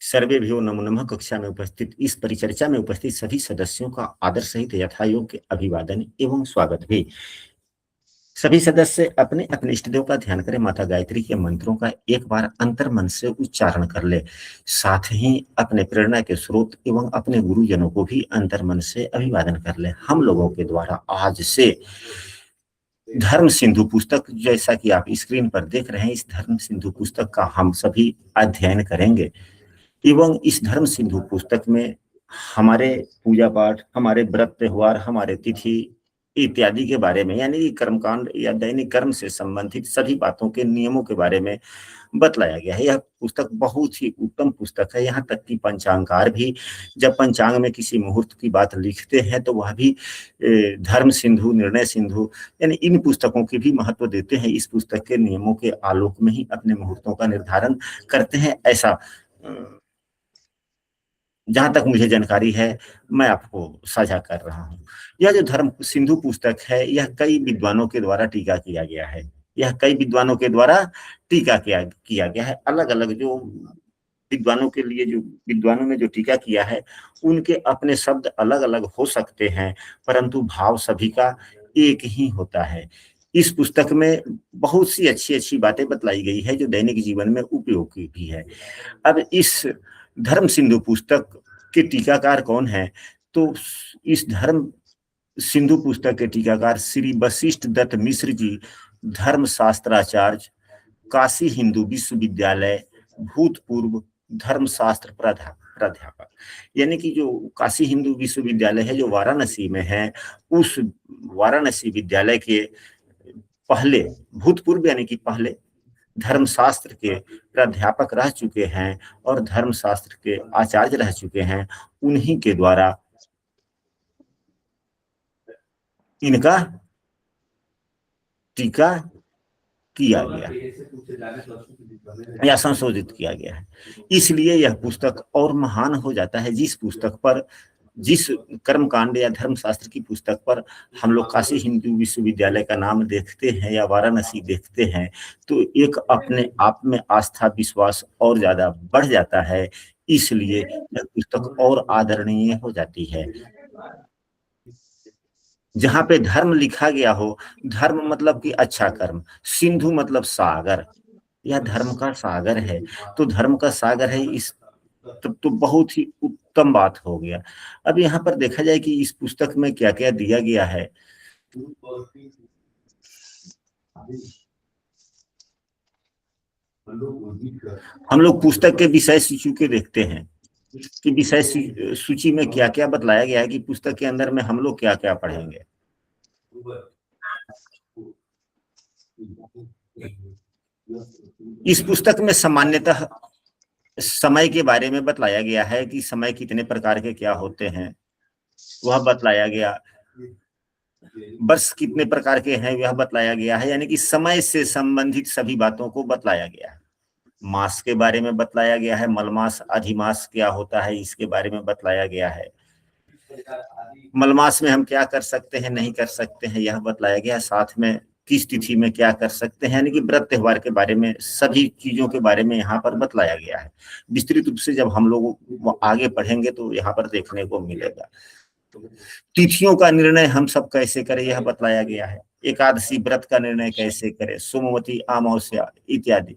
सर्वेभ्यो नमो नमः। कक्षा में उपस्थित इस परिचर्चा में उपस्थित सभी सदस्यों का आदर सहित यथायोग्य अभिवादन एवं स्वागत भी। सभी सदस्य अपने अपने इष्ट देव का ध्यान करें। माता गायत्री के मंत्रों का एक बार अंतर मन से उच्चारण कर ले। साथ ही अपने प्रेरणा के स्रोत एवं अपने गुरुजनों को भी अंतर मन से अभिवादन कर ले। हम लोगों के द्वारा आज से धर्म सिंधु पुस्तक, जैसा कि आप स्क्रीन पर देख रहे हैं, इस धर्म सिंधु पुस्तक का हम सभी अध्ययन करेंगे एवं इस धर्म सिंधु पुस्तक में हमारे पूजा पाठ, हमारे व्रत त्योहार, हमारे तिथि इत्यादि के बारे में, यानी कि कर्मकांड या दैनिक कर्म से संबंधित सभी बातों के नियमों के बारे में बतलाया गया है। यह पुस्तक बहुत ही उत्तम पुस्तक है। यहाँ तक कि पंचांगकार भी जब पंचांग में किसी मुहूर्त की बात लिखते हैं तो वह भी धर्म सिंधु, निर्णय सिंधु, यानी इन पुस्तकों की भी महत्व देते हैं। इस पुस्तक के नियमों के आलोक में ही अपने मुहूर्तों का निर्धारण करते हैं। ऐसा जहां तक मुझे जानकारी है मैं आपको साझा कर रहा हूँ। यह जो धर्म सिंधु पुस्तक है, यह कई विद्वानों के द्वारा टीका किया गया है। यह कई विद्वानों के द्वारा टीका किया गया है। अलग अलग जो विद्वानों के लिए, जो विद्वानों ने जो टीका किया है, उनके अपने शब्द अलग अलग हो सकते हैं, परंतु भाव सभी का एक ही होता है। इस पुस्तक में बहुत सी अच्छी अच्छी बातें बतलाई गई है जो दैनिक जीवन में उपयोगी भी है। अब इस धर्म सिंधु पुस्तक के टीकाकार कौन है? तो इस धर्म सिंधु पुस्तक के टीकाकार श्री वशिष्ठ दत्त मिश्र जी, धर्म शास्त्राचार्य, काशी हिंदू विश्वविद्यालय, भूतपूर्व धर्मशास्त्र प्राध्यापक। यानी कि जो काशी हिंदू विश्वविद्यालय है जो वाराणसी में है, उस वाराणसी विद्यालय के पहले, भूतपूर्व यानी कि पहले धर्मशास्त्र के प्राध्यापक रह चुके हैं और धर्मशास्त्र के आचार्य रह चुके हैं। उन्हीं के द्वारा इनका टीका किया गया या संशोधित किया गया है। इसलिए यह पुस्तक और महान हो जाता है। जिस पुस्तक पर, जिस कर्मकांड या धर्मशास्त्र की पुस्तक पर हम लोग काशी हिंदू विश्वविद्यालय का नाम देखते हैं या वाराणसी देखते हैं, तो एक अपने आप में आस्था, विश्वास और ज्यादा बढ़ जाता है। इसलिए यह पुस्तक और आदरणीय हो जाती है। जहां पे धर्म लिखा गया हो, धर्म मतलब कि अच्छा कर्म, सिंधु मतलब सागर, यह धर्म का सागर है। तो धर्म का सागर है, इस तब तो बहुत ही उत्तम बात हो गया। अब यहाँ पर देखा जाए कि इस पुस्तक में क्या क्या दिया गया है। हम लोग पुस्तक के विषय सूची के देखते हैं कि विषय सूची में क्या क्या बतलाया गया है कि पुस्तक के अंदर में हम लोग क्या क्या पढ़ेंगे। इस पुस्तक में सामान्यतः समय के बारे में बतलाया गया है कि समय कितने प्रकार के क्या होते हैं, वह बतलाया गया। वर्ष कितने प्रकार के हैं वह बतलाया गया है, यानी कि समय से संबंधित सभी बातों को बतलाया गया है। मास के बारे में बतलाया गया है, मलमास अधिमास क्या होता है इसके बारे में बतलाया गया है। मलमास में हम क्या कर सकते हैं, नहीं कर सकते हैं, यह बतलाया गया। साथ में किस तिथि में क्या कर सकते हैं, यानी कि व्रत त्योहार के बारे में, सभी चीजों के बारे में यहाँ पर बतलाया गया है। विस्तृत रूप से जब हम लोग आगे पढ़ेंगे तो यहाँ पर देखने को मिलेगा। तिथियों का निर्णय हम सब कैसे करें यह बतलाया गया है। एकादशी व्रत का निर्णय कैसे करें, सोमवती अमावस्या इत्यादि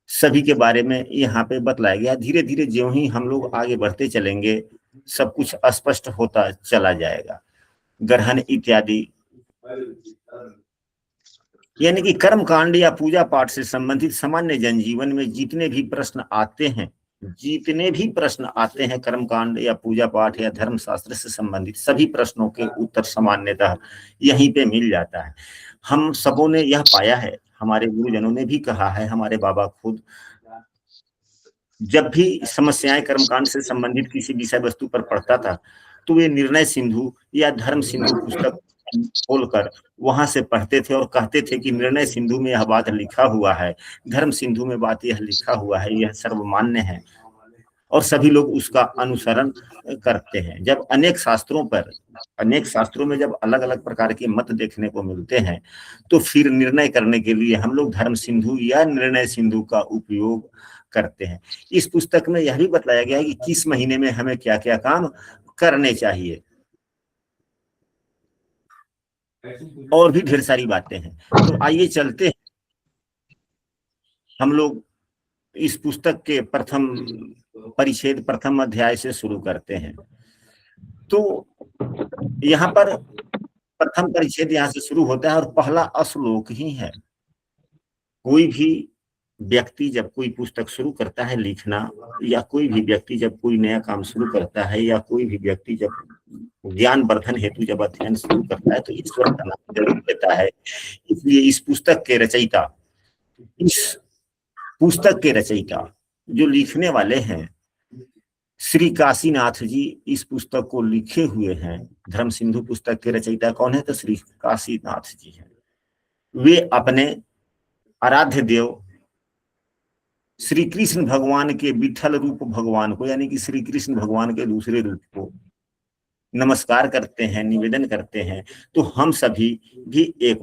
सभी के बारे में यहाँ पे बतलाया गया। धीरे धीरे ज्यों ही हम लोग आगे बढ़ते चलेंगे सब कुछ स्पष्ट होता चला जाएगा। ग्रहण इत्यादि, यानी कि कर्म कांड या पूजा पाठ से संबंधित सामान्य जनजीवन में जितने भी प्रश्न आते हैं, कर्म कांड या पूजा पाठ या धर्म शास्त्र से संबंधित सभी प्रश्नों के उत्तर सामान्यतः यहीं पे मिल जाता है। हम सबों ने यह पाया है, हमारे गुरुजनों ने भी कहा है, हमारे बाबा खुद जब भी समस्याएं कर्मकांड से संबंधित किसी विषय वस्तु पर पढ़ता था तो वे निर्णय सिंधु या धर्म सिंधु पुस्तक खोलकर वहां से पढ़ते थे और कहते थे कि निर्णय सिंधु में यह बात लिखा हुआ है, धर्म सिंधु में बात यह लिखा हुआ है, यह सर्वमान्य है और सभी लोग उसका अनुसरण करते हैं। जब अनेक शास्त्रों में जब अलग अलग प्रकार के मत देखने को मिलते हैं तो फिर निर्णय करने के लिए हम लोग धर्म सिंधु या निर्णय सिंधु का उपयोग करते हैं। इस पुस्तक में यह भी बताया गया है कि किस महीने में हमें क्या क्या काम करने चाहिए, और भी ढेर सारी बातें हैं। तो आइए चलते हैं, हम लोग इस पुस्तक के प्रथम परिच्छेद, प्रथम अध्याय से शुरू करते हैं। तो यहाँ पर प्रथम परिच्छेद यहाँ से शुरू होता है और पहला श्लोक ही है। कोई भी व्यक्ति जब कोई पुस्तक शुरू करता है लिखना, या कोई भी व्यक्ति जब कोई नया काम शुरू करता है, या कोई भी व्यक्ति जब ज्ञान वर्धन हेतु जब अध्ययन शुरू करता है, तो ईश्वर का नाम जरूर लेता है। इसलिए इस पुस्तक के रचयिता, इस पुस्तक के रचयिता जो लिखने वाले हैं, श्री काशीनाथ जी इस पुस्तक को लिखे हुए हैं। धर्म सिंधु पुस्तक के रचयिता कौन है? तो श्री काशीनाथ जी हैं। वे अपने आराध्य देव श्री कृष्ण भगवान के विठल रूप भगवान को, यानी कि श्री कृष्ण भगवान के दूसरे रूप को नमस्कार करते हैं, निवेदन करते हैं। तो हम सभी एक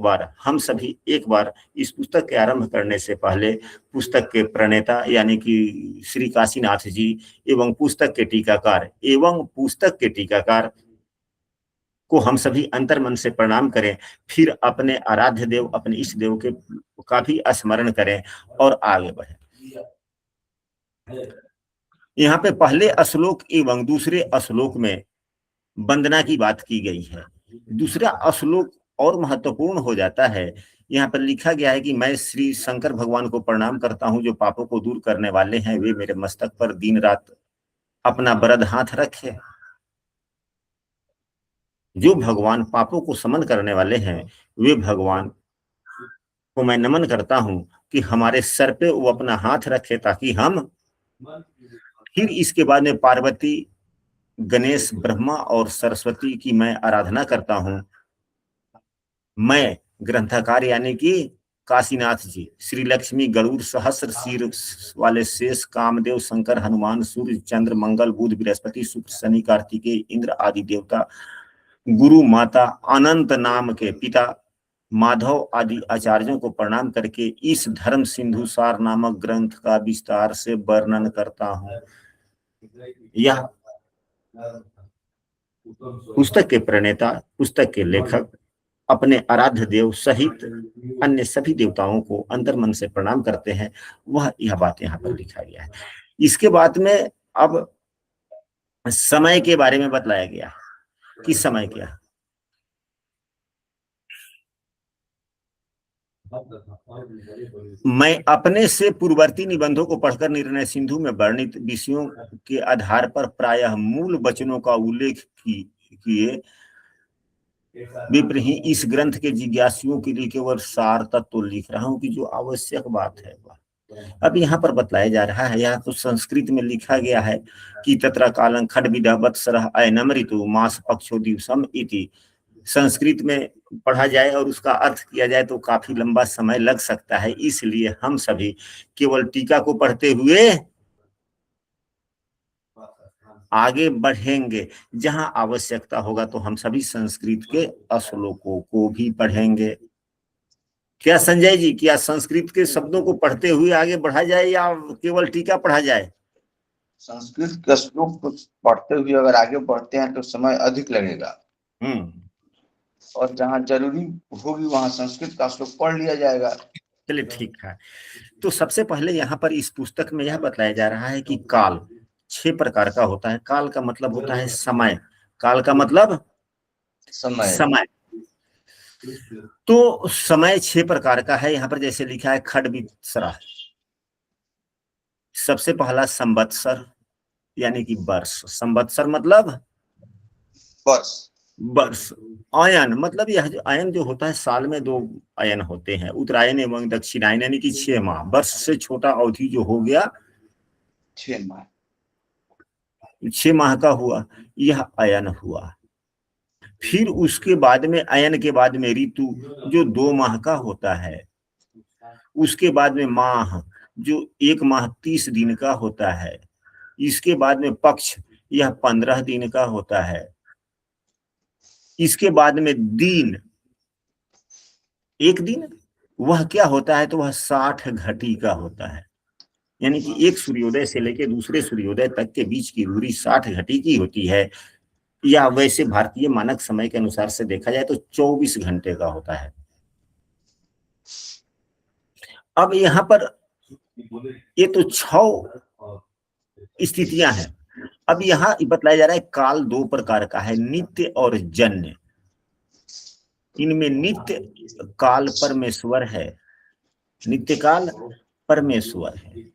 बार इस पुस्तक के आरंभ करने से पहले पुस्तक के प्रणेता यानी कि श्री काशीनाथ जी एवं पुस्तक के टीकाकार को हम सभी अंतर मन से प्रणाम करें, फिर अपने आराध्य देव, अपने इष्ट देव के का भी स्मरण करें और आगे बढ़ें। यहाँ पे पहले श्लोक एवं दूसरे श्लोक में वंदना की बात की गई है। दूसरा श्लोक और महत्वपूर्ण हो जाता है। यहाँ पर लिखा गया है कि मैं श्री शंकर भगवान को प्रणाम करता हूँ, जो पापों को दूर करने वाले हैं। वे मेरे मस्तक पर दिन रात अपना वरद हाथ रखे। जो भगवान पापों को समन करने वाले हैं, वे भगवान को मैं नमन करता हूँ कि हमारे सर पे वो अपना हाथ रखे, ताकि हम, फिर इसके बाद में पार्वती, गणेश, ब्रह्मा और सरस्वती की मैं आराधना करता हूँ। मैं ग्रंथकार यानी कि काशीनाथ जी, श्री लक्ष्मी, गरुड़, सहस्र सिर वाले शेष, कामदेव, शंकर, हनुमान, सूर्य, चंद्र, मंगल, बुध, बृहस्पति, शुक्र, शनि, कार्तिकेय, इंद्र आदि देवता, गुरु, माता, अनंत नाम के पिता, माधव आदि आचार्यों को प्रणाम करके इस धर्म सिंधु सार नामक ग्रंथ का विस्तार से वर्णन करता हूँ। यह पुस्तक के प्रणेता, पुस्तक के लेखक अपने आराध्य देव सहित अन्य सभी देवताओं को अंतर मन से प्रणाम करते हैं। यह बात यहाँ पर लिखा गया है। इसके बाद में अब समय के बारे में बतलाया गया कि समय क्या है। मैं अपने से पूर्ववर्ती निबंधों को पढ़कर निर्णय सिंधु में वर्णित विषयों के आधार पर प्रायः मूल वचनों का उल्लेख किए विप्रही इस ग्रंथ के जिज्ञासुओं के लिए केवल सार तत्व लिख रहा हूं कि जो आवश्यक बात है वह अब यहाँ पर बतलाया जा रहा है। यह तो संस्कृत में लिखा गया है कि तत्र कालं खड्विदः वत्सरः अयनम ऋतु मास पक्षो दिवसम इति। संस्कृत में पढ़ा जाए और उसका अर्थ किया जाए तो काफी लंबा समय लग सकता है। इसलिए हम सभी केवल टीका को पढ़ते हुए आगे बढ़ेंगे। जहां आवश्यकता होगा तो हम सभी संस्कृत के श्लोकों को भी पढ़ेंगे। क्या संजय जी, क्या संस्कृत के शब्दों को पढ़ते हुए आगे बढ़ा जाए या केवल टीका पढ़ा जाए? संस्कृत के श्लोक को पढ़ते हुए अगर आगे बढ़ते हैं तो समय अधिक लगेगा, और जहां जरूरी होगी वहां संस्कृत का श्लोक पढ़ लिया जाएगा। चलिए ठीक है। तो सबसे पहले यहाँ पर इस पुस्तक में यह बताया जा रहा है कि काल 6 प्रकार का होता है। काल का मतलब होता है समय। काल का मतलब समय। तो समय 6 प्रकार का है। यहाँ पर जैसे लिखा है खड्वित्सरा, सबसे पहला संवत्सर यानी कि वर्ष। संवत्सर मतलब वर्ष। आयन मतलब यह जो आयन जो होता है, साल में 2 आयन होते हैं, उत्तरायण एवं दक्षिणायन, यानी कि 6 माह। वर्ष से छोटा अवधि जो हो गया 6 माह का हुआ, यह आयन हुआ। फिर उसके बाद में आयन के बाद में ऋतु जो 2 माह का होता है। उसके बाद में माह जो 1 माह 30 दिन का होता है। इसके बाद में पक्ष, यह 15 दिन का होता है। इसके बाद में दिन, 1 दिन, वह क्या होता है? तो वह 60 घटी का होता है। यानी कि एक सूर्योदय से लेकर दूसरे सूर्योदय तक के बीच की दूरी 60 घटी की होती है, या वैसे भारतीय मानक समय के अनुसार से देखा जाए तो 24 घंटे का होता है। अब यहाँ पर ये तो 6 स्थितियां हैं। अब यहाँ बतलाया जा रहा है काल 2 प्रकार का है, नित्य और जन्य। इनमें नित्य काल परमेश्वर है, नित्य काल परमेश्वर है।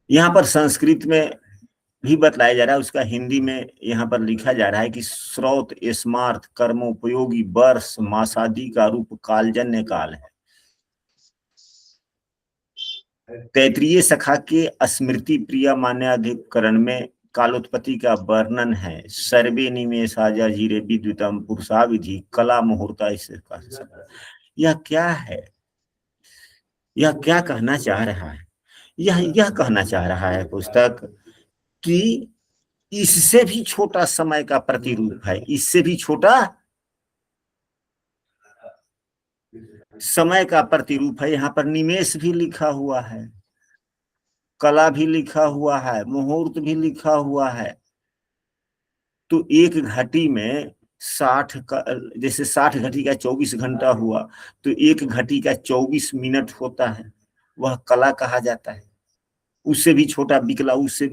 यहाँ पर संस्कृत में भी बतलाया जा रहा है, उसका हिंदी में यहाँ पर लिखा जा रहा है कि स्रोत स्मार्थ कर्मोपयोगी वर्ष मासादि का रूप कालजन्य काल है। तैतरीय सखा के स्मृति प्रिया मान्याधिकरण में कालोत्पत्ति का वर्णन है। सर्वे निमेषा जीरे विद्युतम पुरुषा विधि कला मुहूर्ता। यह क्या है, यह क्या कहना चाह रहा है? यह कहना चाह रहा है पुस्तक कि इससे भी छोटा समय का प्रतिरूप है, इससे भी छोटा समय का प्रतिरूप है। यहाँ पर निमेष भी लिखा हुआ है, कला भी लिखा हुआ है, मुहूर्त भी लिखा हुआ है। तो एक घटी में 60 का, जैसे 60 घटी का 24 घंटा हुआ, तो एक घटी का 24 मिनट होता है, वह कला कहा जाता है। उससे भी छोटा बिकला, उससे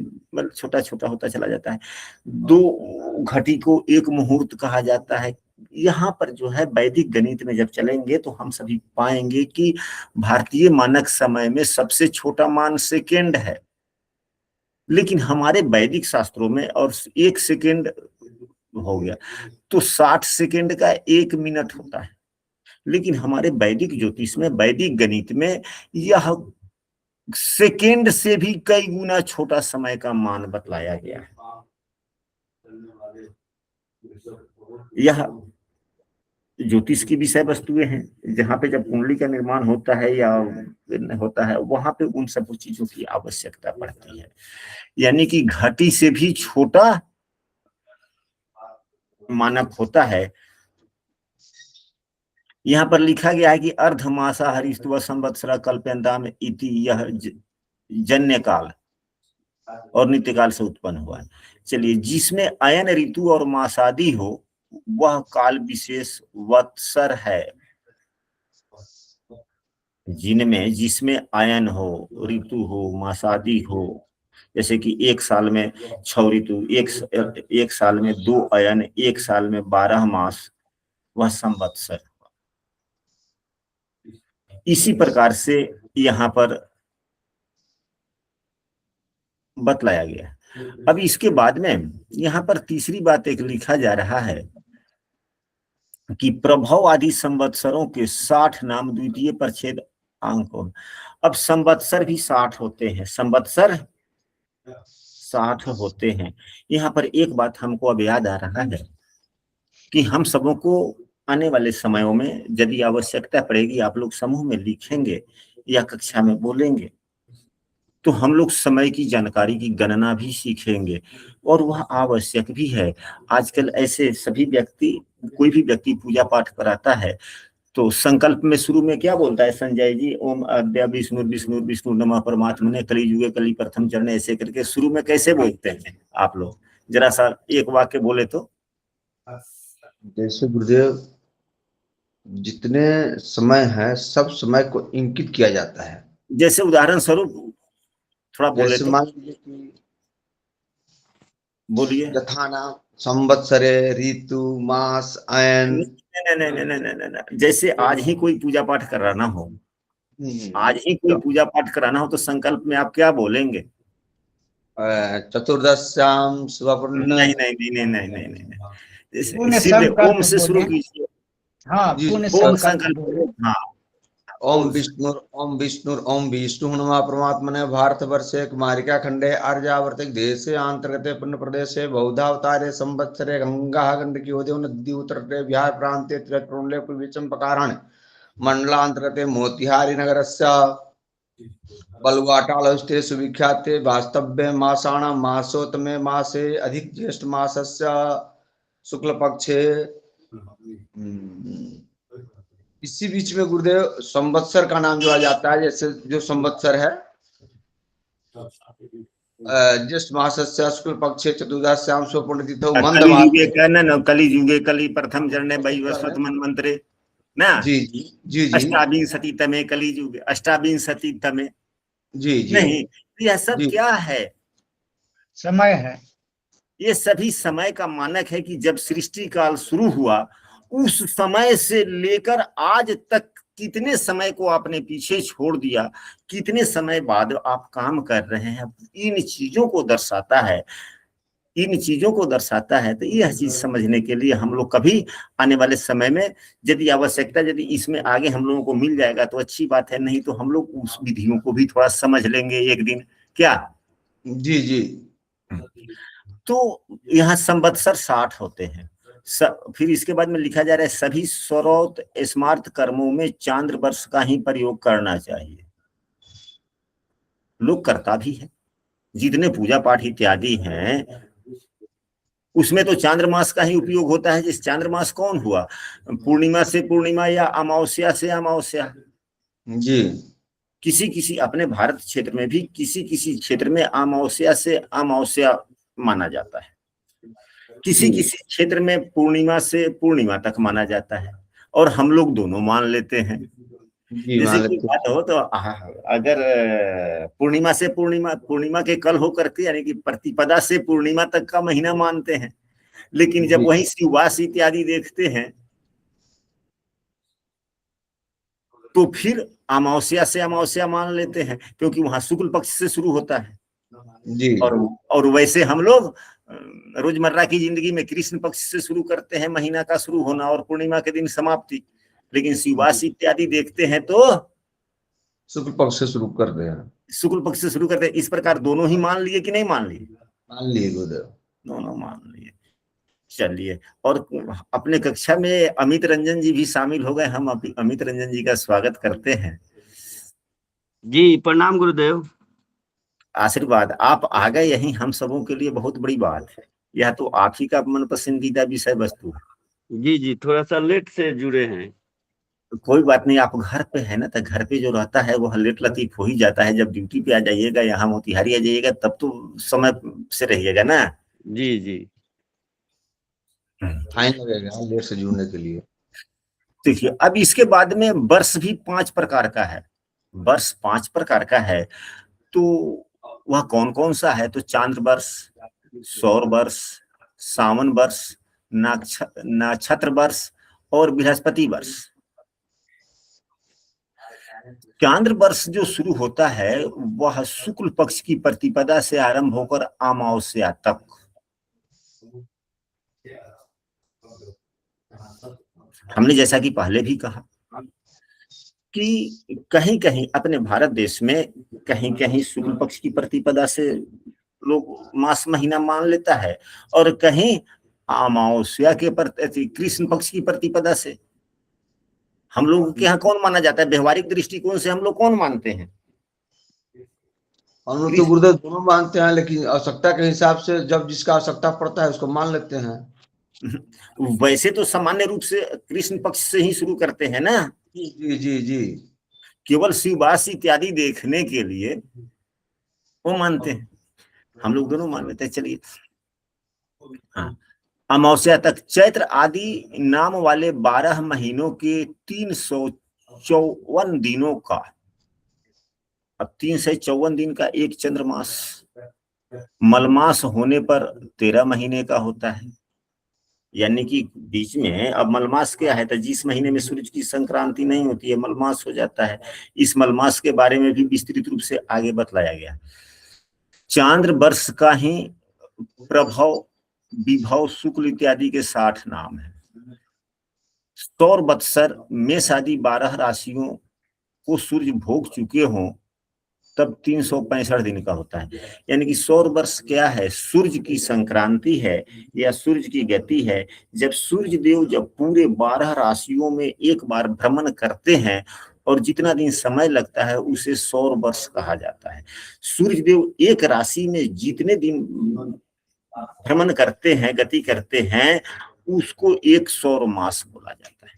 छोटा छोटा होता चला जाता है। 2 घटी को एक मुहूर्त कहा जाता है। यहाँ पर जो है वैदिक गणित में जब चलेंगे तो हम सभी पाएंगे कि भारतीय मानक समय में सबसे छोटा मान सेकेंड है, लेकिन हमारे वैदिक शास्त्रों में और 1 सेकेंड हो गया तो 60 सेकेंड का 1 मिनट होता है। लेकिन हमारे वैदिक ज्योतिष में, वैदिक गणित में यह सेकेंड से भी कई गुना छोटा समय का मान बतलाया गया है। यह ज्योतिष की विषय वस्तुएं हैं, जहाँ पे जब कुंडली का निर्माण होता है या होता है, वहां पे उन सब चीजों की आवश्यकता पड़ती है। यानी कि घटी से भी छोटा मानक होता है। यहाँ पर लिखा गया है कि अर्धमासा हरिस्तु संवत्सरा कल्प्यंताम इति, यह जन्य काल और नित्य काल से उत्पन्न हुआ है। चलिए, जिसमें अयन ऋतु और मासादि हो वह काल विशेष वत्सर है। जिसमें अयन हो, ऋतु हो, मासादि हो, जैसे कि एक साल में 6 ऋतु, एक साल में 2 अयन, एक साल में 12 मास, वह संवत्सर। इसी प्रकार से यहाँ पर बतलाया गया। अब इसके बाद में यहाँ पर तीसरी बात एक लिखा जा रहा है कि प्रभव आदि संवत्सरों के 60 नाम द्वितीय परच्छेद अंक। अब संवत्सर भी 60 होते हैं, संवत्सर 60 होते हैं। यहाँ पर एक बात हमको अब याद आ रहा है कि हम सबों को आने वाले समयों में यदि आवश्यकता पड़ेगी, आप लोग समूह में लिखेंगे या कक्षा में बोलेंगे, तो हम लोग समय की जानकारी की गणना भी सीखेंगे और वह आवश्यक भी है। आजकल ऐसे सभी व्यक्ति, कोई भी व्यक्ति पूजा पाठ कराता है तो संकल्प में शुरू में क्या बोलता है संजय जी? ओम अद्या विष्णु विष्णु विष्णु नमः परमात्मने कलियुगे कलि प्रथम चरण, ऐसे करके शुरू में कैसे बोलते हैं आप लोग? जरा सा एक वाक्य बोले तो। जैसे गुरुदेव, जितने समय है सब समय को इंकित किया जाता है। जैसे उदाहरण स्वरूप थोड़ा बोले तो। मान लीजिए कि बोलिए। यथाना संवत्सरे ऋतु मास अयन। नहीं, जैसे आज ही कोई पूजा पाठ कराना हो, आज ही कोई पूजा पाठ कराना हो तो संकल्प में आप क्या बोलेंगे? चतुर्दश्याम शुभपूर्ण। नहीं, सीधे ओम से शुरू कीजिए। हाँ, ओम संकल्प। हाँ, ओम विष्णु ओम विष्णु नमः परमात्मने भारतवर्षे कुमारिका खंडे आर्यावर्तिक देशे आंतर्गते पुण्य प्रदेशे बौद्धावतारे संवत्सरे गंगा गंडकी उदय नदी उत्तरे बिहार प्रांते त्रिपुरले पूर्वीचम पकारण मंडलांतर्गते मोतिहारी नगरस्य बलुआटालस्थे सुविख्याते वास्तव्य मासाण मासोत्तमे मासे अधिक ज्येष्ठ मासस्य शुक्ल पक्षे इसी बीच में गुरुदेव संवत्सर का नाम जो आ जाता है, जैसे जो संवत्सर है ज्येष्ठ मासस्य शुक्ल पक्षे चतुर्दश्याम स्वपूर्णतिथौ मंद मास। कलियुगे न कलियुगे कलि प्रथम चरणे वैवस्वत मन्वंतरे ना जी जी जी जी अष्टाविंशति तमे कलियुगे अष्टाविंशति तमे जी जी नहीं, यह सब जी क्या है? समय है। ये सभी समय का मानक है कि जब सृष्टि काल शुरू हुआ उस समय से लेकर आज तक कितने समय को आपने पीछे छोड़ दिया, कितने समय बाद आप काम कर रहे हैं, इन चीजों को दर्शाता है, इन चीजों को दर्शाता है। तो यह चीज समझने के लिए हम लोग कभी आने वाले समय में यदि आवश्यकता यदि इसमें आगे हम लोगों को मिल जाएगा तो अच्छी बात है, नहीं तो हम लोग उस विधियों को भी थोड़ा समझ लेंगे एक दिन। क्या? जी जी तो यहाँ संवत्सर 60 होते हैं। फिर इसके बाद में लिखा जा रहा है सभी सर्वोत स्मार्त कर्मों में चांद्र वर्ष का ही प्रयोग करना चाहिए। लोग करता भी है, जितने पूजा पाठ इत्यादि हैं उसमें तो चांद्रमास का ही उपयोग होता है। जिस चांद्रमास कौन हुआ? पूर्णिमा से पूर्णिमा या अमावस्या से अमावस्या। जी किसी किसी अपने भारत क्षेत्र में भी किसी किसी क्षेत्र में अमावस्या से अमावस्या माना जाता है, किसी किसी क्षेत्र में पूर्णिमा से पूर्णिमा तक माना जाता है, और हम लोग दोनों मान लेते हैं। जी जैसे मान कि लेते बात हो तो अगर पूर्णिमा से पूर्णिमा के कल हो करके यानी कि प्रतिपदा से पूर्णिमा तक का महीना मानते हैं, लेकिन जब जी वही शिववास इत्यादि देखते हैं तो फिर अमावस्या से अमावस्या मान लेते हैं, क्योंकि वहां शुक्ल पक्ष से शुरू होता है। जी और वैसे हम लोग रोजमर्रा की जिंदगी में कृष्ण पक्ष से शुरू करते हैं महीना का शुरू होना और पूर्णिमा के दिन समाप्ति, लेकिन शिववास इत्यादि देखते हैं तो शुक्ल पक्ष से शुरू कर रहे हैं। शुक्ल पक्ष से शुरू करते हैं। इस प्रकार दोनों ही मान लिए कि नहीं मान लिए? मान लिए गुरुदेव। दोनों मान लिए। चलिए, और अपने कक्षा में अमित रंजन जी भी शामिल हो गए। हम अमित रंजन जी का स्वागत करते हैं। जी प्रणाम गुरुदेव। आशीर्वाद, आप आ गए यही हम सबों के लिए बहुत बड़ी बात है। यह तो आप ही का मन पसंदीदा विषय वस्तु है। जी जी थोड़ा सा लेट से जुड़े हैं। तो कोई बात नहीं, आप घर पे है ना, तो घर पे जो रहता है वो लेट लतीफ हो ही जाता है। जब ड्यूटी पे आ जाइएगा, यहाँ मोतिहारी आ जाइएगा, तब तो समय से रहिएगा ना। जी जी फाइन लगेगा लेट से जुड़ने के लिए। देखिए, अब इसके बाद में वर्ष भी 5 प्रकार का है। वर्ष 5 प्रकार का है, तो वह कौन कौन सा है? तो चांद्र वर्ष, सौर वर्ष, सावन वर्ष, नक्षत्र वर्ष और बृहस्पति वर्ष। चांद्र वर्ष जो शुरू होता है वह शुक्ल पक्ष की प्रतिपदा से आरंभ होकर अमावस्या तक। हमने जैसा कि पहले भी कहा कि कहीं कहीं अपने भारत देश में कहीं कहीं शुक्ल पक्ष की प्रतिपदा से लोग मास महीना मान लेता है, और कहीं अमावस्या के प्रति कृष्ण पक्ष की प्रतिपदा से। हम लोग के यहाँ कौन माना जाता है? व्यवहारिक दृष्टिकोण से हम लोग कौन मानते हैं? हम लोग तो गुरुदेव दोनों मानते हैं, लेकिन आवश्यकता के हिसाब से जब जिसका आवश्यकता पड़ता है उसको मान लेते हैं। वैसे तो सामान्य रूप से कृष्ण पक्ष से ही शुरू करते हैं ना। जी जी जी केवल शिववास इत्यादि देखने के लिए वो मानते हैं। हम लोग दोनों मान लेते हैं। चलिए, हाँ, अमावस्या तक चैत्र आदि नाम वाले 12 महीनों के 354 दिनों का, अब 354 दिन का एक चंद्रमास, मलमास होने पर 13 महीने का होता है। यानी कि बीच में अब मलमास क्या है? तो जिस महीने में सूरज की संक्रांति नहीं होती है मलमास हो जाता है। इस मलमास के बारे में भी विस्तृत रूप से आगे बतलाया गया। चांद्र वर्ष का ही प्रभव, विभव, शुक्ल इत्यादि के 60 नाम है। सौर वत्सर मेष आदि 12 राशियों को सूर्य भोग चुके हों तब 365 दिन का होता है। यानी कि सौर वर्ष क्या है? सूर्य की संक्रांति है या सूर्य की गति है। जब सूर्य देव जब पूरे 12 राशियों में एक बार भ्रमण करते हैं और जितना दिन समय लगता है उसे सौर वर्ष कहा जाता है। सूर्य देव एक राशि में जितने दिन भ्रमण करते हैं, गति करते हैं, उसको एक सौर मास बोला जाता है।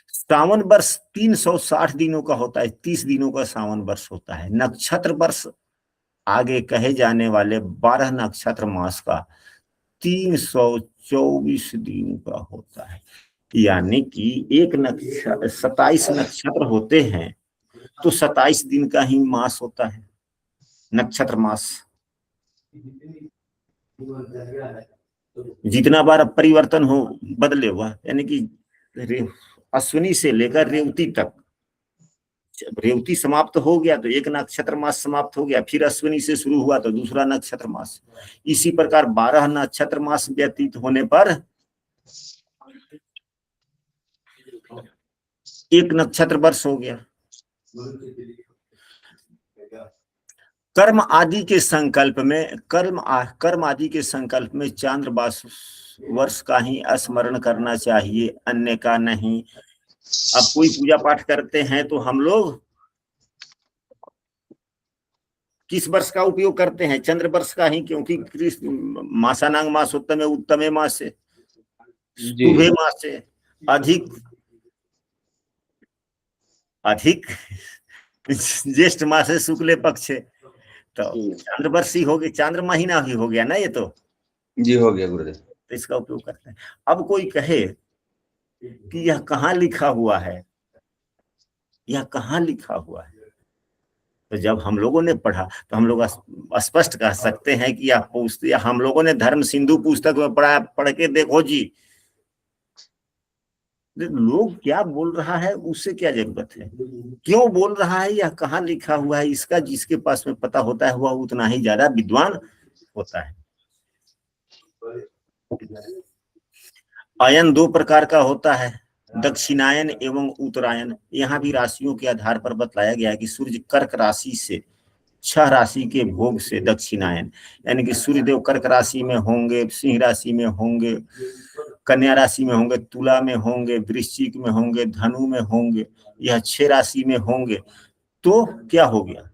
सावन वर्ष 360 दिनों का होता है, 30 दिनों का सावन वर्ष होता है। नक्षत्र वर्ष आगे कहे जाने वाले 12 नक्षत्र मास का 324 दिन का होता है। यानी कि एक नक्षत्र 27 नक्षत्र होते हैं तो 27 दिन का ही मास होता है, नक्षत्र मास। जितना बार परिवर्तन हो बदले वह, यानी कि अश्विनी से लेकर रेवती तक, जब रेवती समाप्त हो गया तो एक नक्षत्र मास समाप्त हो गया, फिर अश्विनी से शुरू हुआ तो दूसरा नक्षत्र मास। इसी प्रकार 12 नक्षत्र मास व्यतीत होने पर एक नक्षत्र वर्ष हो गया। कर्म आदि के संकल्प में कर्म आदि के संकल्प में चांद्रमास वर्ष का ही स्मरण करना चाहिए, अन्य का नहीं। अब कोई पूजा पाठ करते हैं तो हम लोग किस वर्ष का उपयोग करते हैं? चंद्र वर्ष का ही, क्योंकि मासानांग मास उत्तमे उत्तमे मास से, शुभे मास से, अधिक ज्येष्ठ मास है, शुक्ल पक्ष है, तो चंद्र वर्ष ही हो गया, चांद्र महीना ही हो गया ना ये तो। जी हो गया गुरुदेव। तो इसका उपयोग करते हैं। अब कोई कहे कि यह कहाँ लिखा हुआ है, यह कहाँ लिखा हुआ है, तो जब हम लोगों ने पढ़ा तो हम लोग स्पष्ट कह सकते हैं कि यह हम लोगों ने धर्म सिंधु पुस्तक में पढ़ा, पढ़ के देखो जी। लोग क्या बोल रहा है उससे क्या जरूरत है, क्यों बोल रहा है, यह कहाँ लिखा हुआ है, इसका जिसके पास में पता होता है वह उतना ही ज्यादा विद्वान होता है। अयन 2 प्रकार का होता है, दक्षिणायन एवं उत्तरायण। यहाँ भी राशियों के आधार पर बतलाया गया है कि सूर्य कर्क राशि से 6 राशि के भोग से दक्षिणायन, यानी कि सूर्यदेव कर्क राशि में होंगे, सिंह राशि में होंगे, कन्या राशि में होंगे, तुला में होंगे, वृश्चिक में होंगे, धनु में होंगे, यह 6 राशि में होंगे तो क्या हो गया,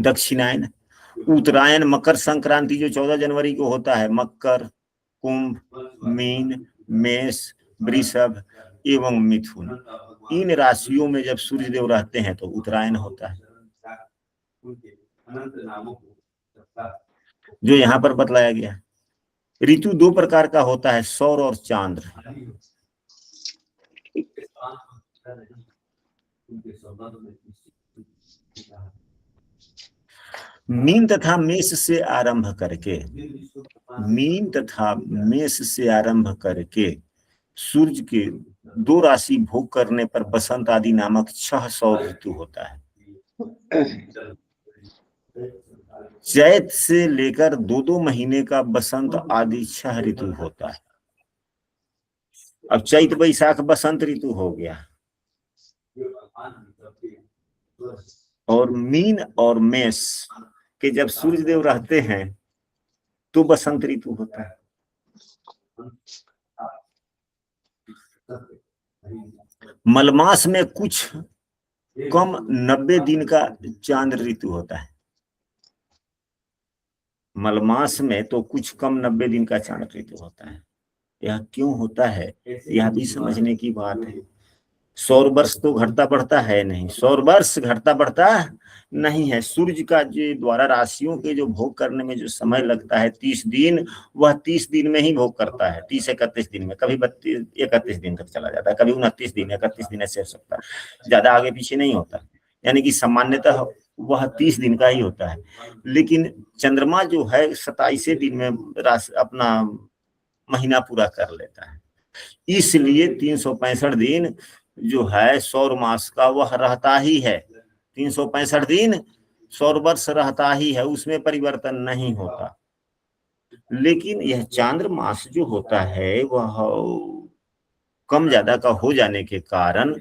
दक्षिणायन। उत्तरायण मकर संक्रांति जो 14 जनवरी को होता है, मकर, कुंभ, मीन, मेष, वृषभ एवं मिथुन, इन राशियों में जब सूर्यदेव रहते हैं तो उत्तरायण होता है, जो यहाँ पर बतलाया गया। ऋतु 2 प्रकार का होता है, सौर और चांद्र। मीन तथा मेष से आरंभ करके सूर्य के 2 राशि भोग करने पर बसंत आदि नामक 6 सौर ऋतु होता है। चैत से लेकर 2-2 महीने का बसंत आदि 6 ऋतु होता है। अब चैत बैसाख बसंत ऋतु हो गया, और मीन और मेष के जब सूर्यदेव रहते हैं तो बसंत ऋतु होता है। मलमास में कुछ कम 90 दिन का चांद्र ऋतु होता है। मलमास में तो कुछ कम 90 दिन का चांद्र ऋतु होता है। यह क्यों होता है, यह भी समझने की बात है। सौर वर्ष तो घटता बढ़ता है नहीं, सौर वर्ष घटता बढ़ता नहीं है। सूर्य का जो द्वारा राशियों के जो भोग करने में जो समय लगता है 30 दिन, वह 30 दिन में ही भोग करता है, 30-31 दिन में, कभी 32-31 दिन तक चला जाता है, कभी 29 दिन 31 दिन ऐसे हो सकता है, ज्यादा आगे पीछे नहीं होता। यानी कि सामान्यतः वह 30 दिन का ही होता है। लेकिन चंद्रमा जो है 27 दिन में अपना महीना पूरा कर लेता है, इसलिए 365 दिन जो है सौर मास का वह रहता ही है। 365 दिन सौर वर्ष रहता ही है, उसमें परिवर्तन नहीं होता। लेकिन यह चांद्र मास जो होता है वह कम ज्यादा का हो जाने के कारण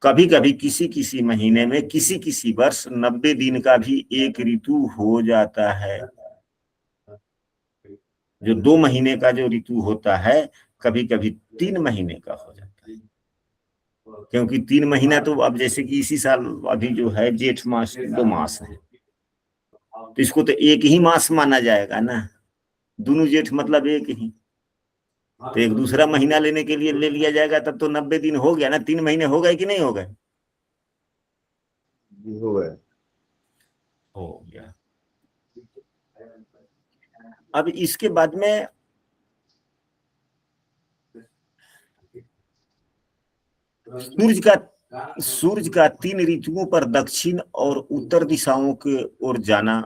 कभी कभी किसी महीने में किसी वर्ष 90 दिन का भी एक ऋतु हो जाता है। जो 2 महीने का जो ऋतु होता है कभी कभी 3 महीने का हो जाता है, क्योंकि 3 महीना तो अब जैसे कि इसी साल अभी जो है जेठ मास 2 मास है, तो इसको तो एक ही मास माना जाएगा ना, दोनों जेठ मतलब एक ही। तो एक दूसरा महीना लेने के लिए ले लिया जाएगा, तब तो 90 दिन हो गया ना, 3 महीने हो गए कि नहीं हो गए? हो गए। हो गया। अब इसके बाद में सूरज का 3 ऋतुओं पर दक्षिण और उत्तर दिशाओं के ओर जाना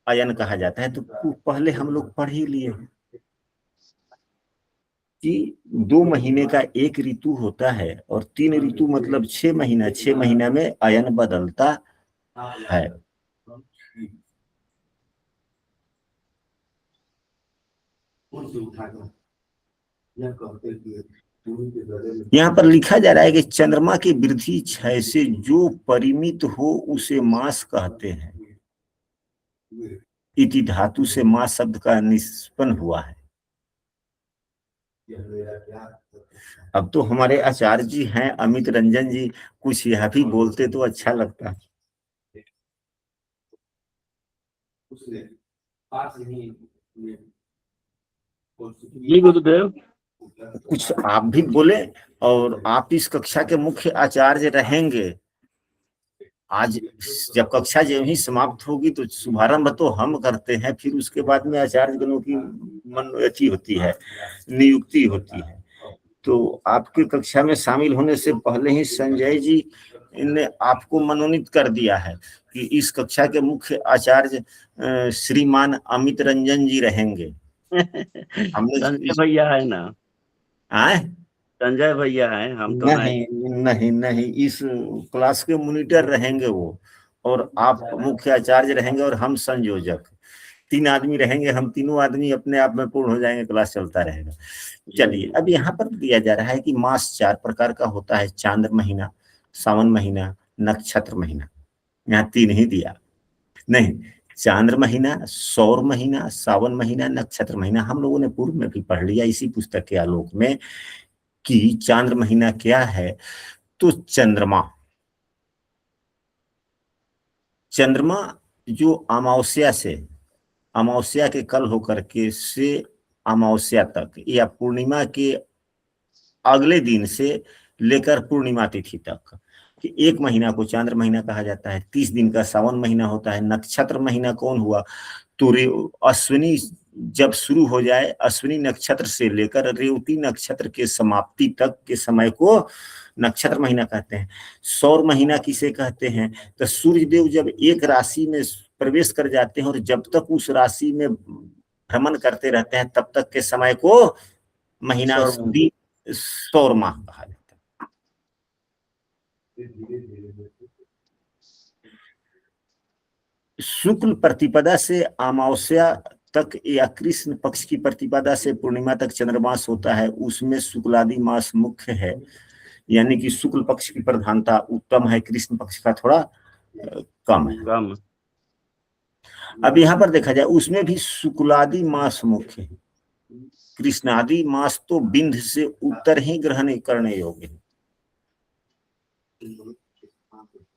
अयन कहा जाता है। तो पहले हम लोग पढ़ ही लिए कि 2 महीने का एक ऋतु होता है और 3 ऋतु मतलब 6 महीना, 6 महीना में अयन बदलता है। यहाँ पर लिखा जा रहा है कि चंद्रमा की वृद्धि क्षय से जो परिमित हो उसे मास कहते हैं। इति धातु से मास शब्द का निष्पन्न हुआ है। अब तो हमारे आचार्य जी हैं अमित रंजन जी, कुछ यह भी बोलते तो अच्छा लगता। जी गुरुदेव। कुछ आप भी बोले, और आप इस कक्षा के मुख्य आचार्य रहेंगे। आज जब कक्षा जो ही समाप्त होगी तो शुभारंभ तो हम करते हैं, फिर उसके बाद में आचार्य गणों की मनोयति होती है, नियुक्ति होती है। तो आपके कक्षा में शामिल होने से पहले ही संजय जी ने आपको मनोनीत कर दिया है कि इस कक्षा के मुख्य आचार्य श्रीमान अमित रंजन जी रहेंगे। संजय भैया है ना? आए? संजय भैया है, हम तो नहीं नहीं नहीं, इस क्लास के मॉनिटर रहेंगे वो, और आप मुख्य आचार्य रहेंगे और हम संयोजक। 3 आदमी रहेंगे, हम तीनों आदमी अपने आप में पूर्ण हो जाएंगे, क्लास चलता रहेगा। चलिए, अब यहाँ पर दिया जा रहा है कि मास 4 प्रकार का होता है। चांद्र महीना, सावन महीना, नक्षत्र महीना। यहाँ 3 ही दिया नहीं, चांद्र महीना, सौर महीना, सावन महीना, नक्षत्र महीना। हम लोगों ने पूर्व में भी पढ़ लिया इसी पुस्तक के आलोक में कि चांद्र महीना क्या है। तो चंद्रमा जो अमावस्या के कल होकर के से अमावस्या तक या पूर्णिमा के अगले दिन से लेकर पूर्णिमा तिथि तक कि 1 महीना को चांद्र महीना कहा जाता है। 30 दिन का सावन महीना होता है। नक्षत्र महीना कौन हुआ? तो अश्विनी जब शुरू हो जाए, अश्विनी नक्षत्र से लेकर रेवती नक्षत्र के समाप्ति तक के समय को नक्षत्र महीना कहते हैं। सौर महीना किसे कहते हैं? तो सूर्य देव जब एक राशि में प्रवेश कर जाते हैं और जब तक उस राशि में भ्रमण करते रहते हैं तब तक के समय को महीना सौर माह कहा जाता है। शुक्ल प्रतिपदा से अमावस्या तक या कृष्ण पक्ष की प्रतिपदा से पूर्णिमा तक चंद्रमास होता है। उसमें शुक्लादि मास मुख्य है, यानी कि शुक्ल पक्ष की प्रधानता उत्तम है, कृष्ण पक्ष का थोड़ा कम है। अब यहाँ पर देखा जाए उसमें भी शुक्लादि मास मुख्य है। कृष्णादि मास तो बिंद से उत्तर ही ग्रहण करने योग्य है।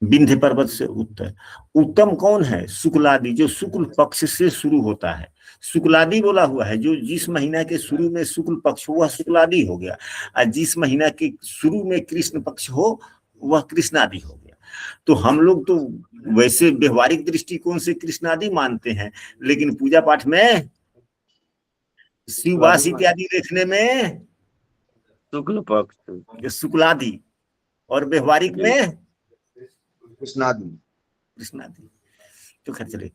विंध्य पर्वत से उत्तर। उत्तम कौन है? शुक्लादि, जो शुक्ल पक्ष से शुरू होता है। शुक्लादि बोला हुआ है, जो जिस महीना के शुरू में शुक्ल पक्ष हो वह शुक्लादि हो गया, और जिस महीना के शुरू में कृष्ण पक्ष हो वह कृष्णादि हो गया। तो हम लोग तो वैसे व्यवहारिक दृष्टिकोण से कृष्णादि मानते हैं, लेकिन पूजा पाठ में शिववास इत्यादि देखने में शुक्ल पक्ष शुक्लादि, और व्यवहारिक में कृष्णादि। तो खैर चले,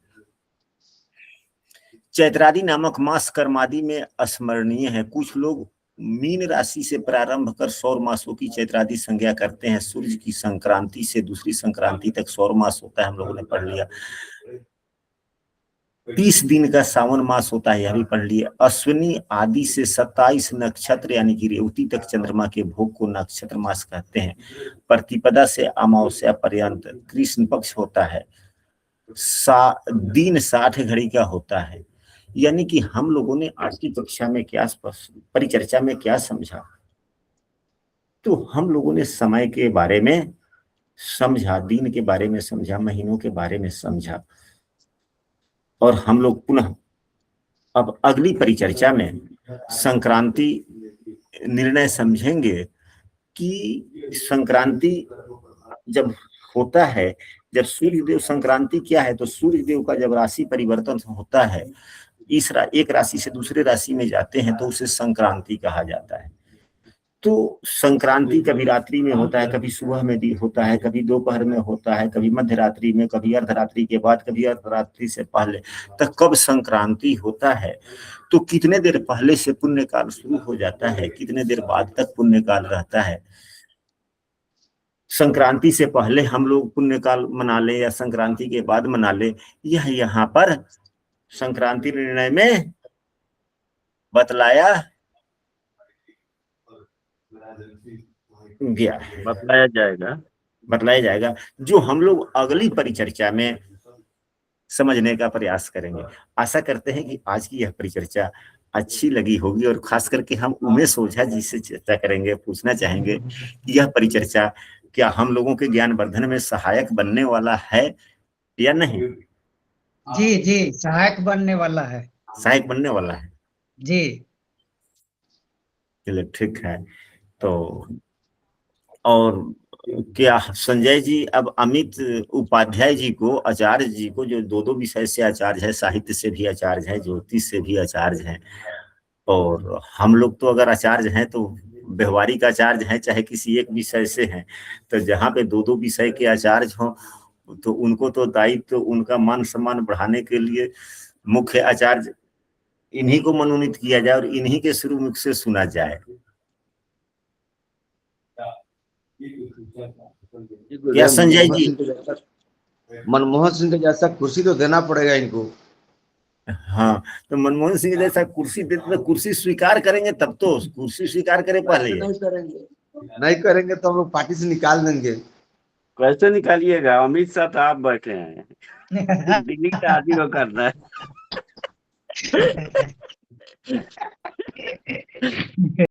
चैत्रादि नामक मास कर्मादि में स्मरणीय है। कुछ लोग मीन राशि से प्रारंभ कर सौर मासों की चैत्रादि संज्ञा करते हैं। सूर्य की संक्रांति से दूसरी संक्रांति तक सौर मास होता है, हम लोगों ने पढ़ लिया। 30 दिन का सावन मास होता है, यह भी पढ़ लिए। अश्विनी आदि से 27 नक्षत्र यानी कि रेवती तक चंद्रमा के भोग को नक्षत्र मास कहते हैं। प्रतिपदा से अमावस्या पर्यंत कृष्ण पक्ष होता है। दिन 60 घड़ी का होता है। यानी कि हम लोगों ने आज की कक्षा में क्या परिचर्चा में क्या समझा? तो हम लोगों ने समय के बारे में समझा, दिन के बारे में समझा, महीनों के बारे में समझा, और हम लोग पुनः अब अगली परिचर्चा में संक्रांति निर्णय समझेंगे कि संक्रांति जब होता है, जब सूर्य देव, संक्रांति क्या है, तो सूर्य देव का जब राशि परिवर्तन होता है, एक राशि से दूसरे राशि में जाते हैं तो उसे संक्रांति कहा जाता है। तो संक्रांति कभी रात्रि में होता है, कभी सुबह में भी होता है, कभी दोपहर में होता है, कभी मध्य रात्रि में, कभी अर्धरात्रि के बाद, कभी अर्धरात्रि से पहले। तो कब संक्रांति होता है तो कितने देर पहले से पुण्य काल शुरू हो जाता है, कितने देर बाद तक पुण्य काल रहता है। संक्रांति से पहले हम लोग पुण्य काल मना ले या संक्रांति के बाद मना ले, यह यहाँ पर संक्रांति निर्णय में बतलाया गया, बतलाया जाएगा, जो हम लोग अगली परिचर्चा में समझने का प्रयास करेंगे। आशा करते हैं कि आज की यह परिचर्चा अच्छी लगी होगी और खास करके हम उमेश ओझा जी से चर्चा करेंगे, पूछना चाहेंगे कि यह परिचर्चा क्या हम लोगों के ज्ञान वर्धन में सहायक बनने वाला है या नहीं। जी जी, सहायक बनने वाला है, सहायक बनने वाला है जी। चलिए ठीक है। तो और क्या संजय जी अब अमित उपाध्याय जी को, आचार्य जी को, जो दो विषय से आचार्य है, साहित्य से भी आचार्य है, ज्योतिष से भी आचार्य है, और हम लोग तो अगर आचार्य हैं तो व्यवहारिक आचार्य हैं, चाहे किसी एक विषय से हैं, तो जहाँ पे दो विषय के आचार्य हों तो उनको तो दायित्व, तो उनका मान सम्मान बढ़ाने के लिए मुख्य आचार्य इन्हीं को मनोनीत किया जाए और इन्हीं के शुरू मुख से सुना जाए। क्या संजय जी? मनमोहन सिंह के जैसा कुर्सी तो देना पड़ेगा इनको। हाँ, तो मनमोहन सिंह जैसा कुर्सी देते तो कुर्सी स्वीकार करेंगे, तब तो कुर्सी स्वीकार करें पहले। नहीं करेंगे तो हम लोग पार्टी से निकाल देंगे। कैसे निकालिएगा? अमित शाह तो आप बैठे हैं, दिल्ली का आदमी को करना है।